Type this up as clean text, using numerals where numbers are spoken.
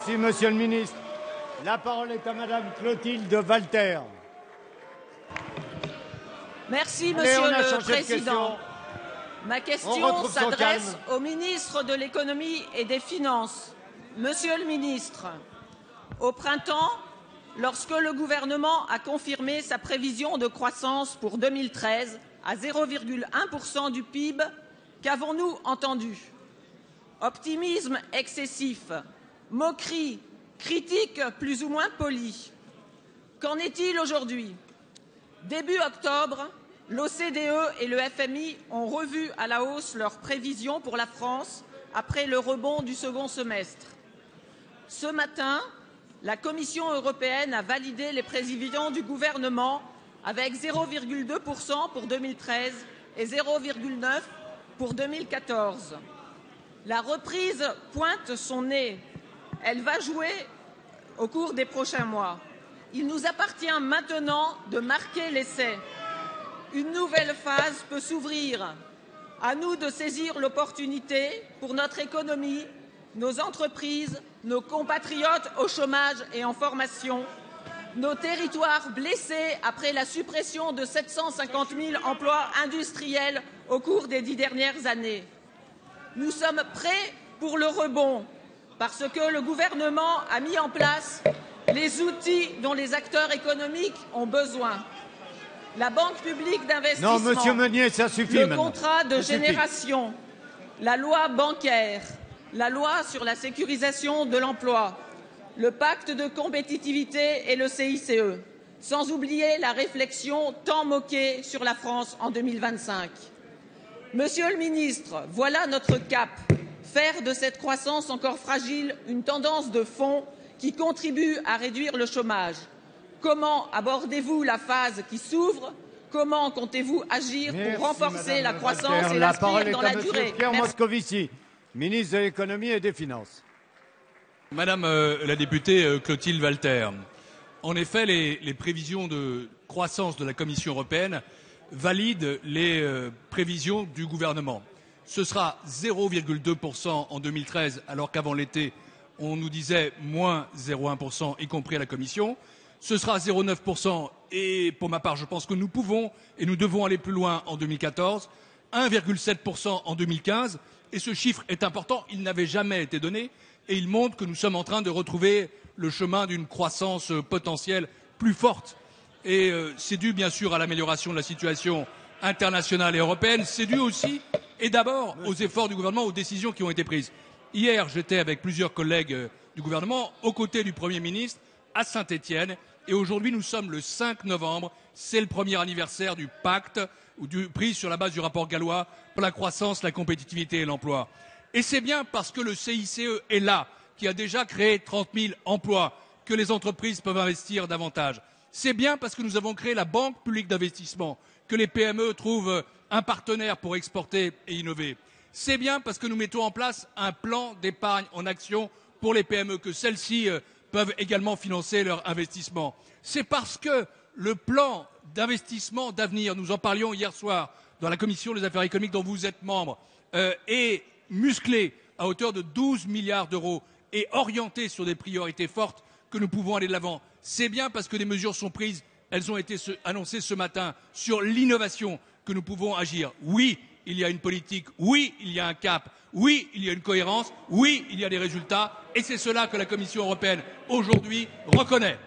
Merci, Monsieur le Ministre. La parole est à Madame Clotilde Walter. Merci, Allez, Monsieur on a le changé de Président. Ma question s'adresse calme. au ministre de l'Économie et des Finances. Monsieur le ministre, au printemps, lorsque le gouvernement a confirmé sa prévision de croissance pour 2013 à 0,1% du PIB, qu'avons-nous entendu? Optimisme excessif, moquerie, critique plus ou moins polie. Qu'en est-il aujourd'hui? Début octobre, l'OCDE et le FMI ont revu à la hausse leurs prévisions pour la France après le rebond du second semestre. Ce matin, la Commission européenne a validé les prévisions du gouvernement avec 0,2% pour 2013 et 0,9% pour 2014. La reprise pointe son nez. Elle va jouer au cours des prochains mois. Il nous appartient maintenant de marquer l'essai. Une nouvelle phase peut s'ouvrir. À nous de saisir l'opportunité pour notre économie, nos entreprises, nos compatriotes au chômage et en formation, nos territoires blessés après la suppression de 750 000 emplois industriels au cours des 10 dernières années. Nous sommes prêts pour le rebond parce que le gouvernement a mis en place les outils dont les acteurs économiques ont besoin. La Banque publique d'investissement, Non, Monsieur Meunier, ça suffit le maintenant. contrat de Ça génération, la loi bancaire, la loi sur la sécurisation de l'emploi, le pacte de compétitivité et le CICE, sans oublier la réflexion tant moquée sur la France en 2025. Monsieur le ministre, voilà notre cap. Faire de cette croissance encore fragile une tendance de fond qui contribue à réduire le chômage. Comment abordez-vous la phase qui s'ouvre? Comment comptez-vous agir pour renforcer la croissance et l'inscrire dans la durée? Pierre Moscovici, ministre de l'Économie et des Finances. Madame la députée Clotilde Walter, en effet, les prévisions de croissance de la Commission européenne valident les prévisions du gouvernement. Ce sera 0,2% en 2013, alors qu'avant l'été, on nous disait moins 0,1%, y compris à la Commission. Ce sera 0,9% et pour ma part, je pense que nous pouvons et nous devons aller plus loin en 2014, 1,7% en 2015. Et ce chiffre est important, il n'avait jamais été donné et il montre que nous sommes en train de retrouver le chemin d'une croissance potentielle plus forte. Et c'est dû bien sûr à l'amélioration de la situation internationale et européenne, c'est dû aussi et d'abord aux efforts du gouvernement, aux décisions qui ont été prises. Hier, j'étais avec plusieurs collègues du gouvernement aux côtés du Premier ministre à Saint-Étienne et aujourd'hui nous sommes le 5 novembre, c'est le premier anniversaire du pacte pris sur la base du rapport Gallois pour la croissance, la compétitivité et l'emploi. Et c'est bien parce que le CICE est là, qui a déjà créé 30 000 emplois, que les entreprises peuvent investir davantage. C'est bien parce que nous avons créé la Banque publique d'investissement, que les PME trouvent un partenaire pour exporter et innover. C'est bien parce que nous mettons en place un plan d'épargne en action pour les PME, que celles-ci peuvent également financer leur investissement. C'est parce que le plan d'investissement d'avenir, nous en parlions hier soir dans la commission des affaires économiques dont vous êtes membre, est musclé à hauteur de 12 milliards d'euros et orienté sur des priorités fortes que nous pouvons aller de l'avant. C'est bien parce que des mesures sont prises, elles ont été annoncées ce matin sur l'innovation que nous pouvons agir. Oui, il y a une politique, oui, il y a un cap, oui, il y a une cohérence, oui, il y a des résultats et c'est cela que la Commission européenne aujourd'hui reconnaît.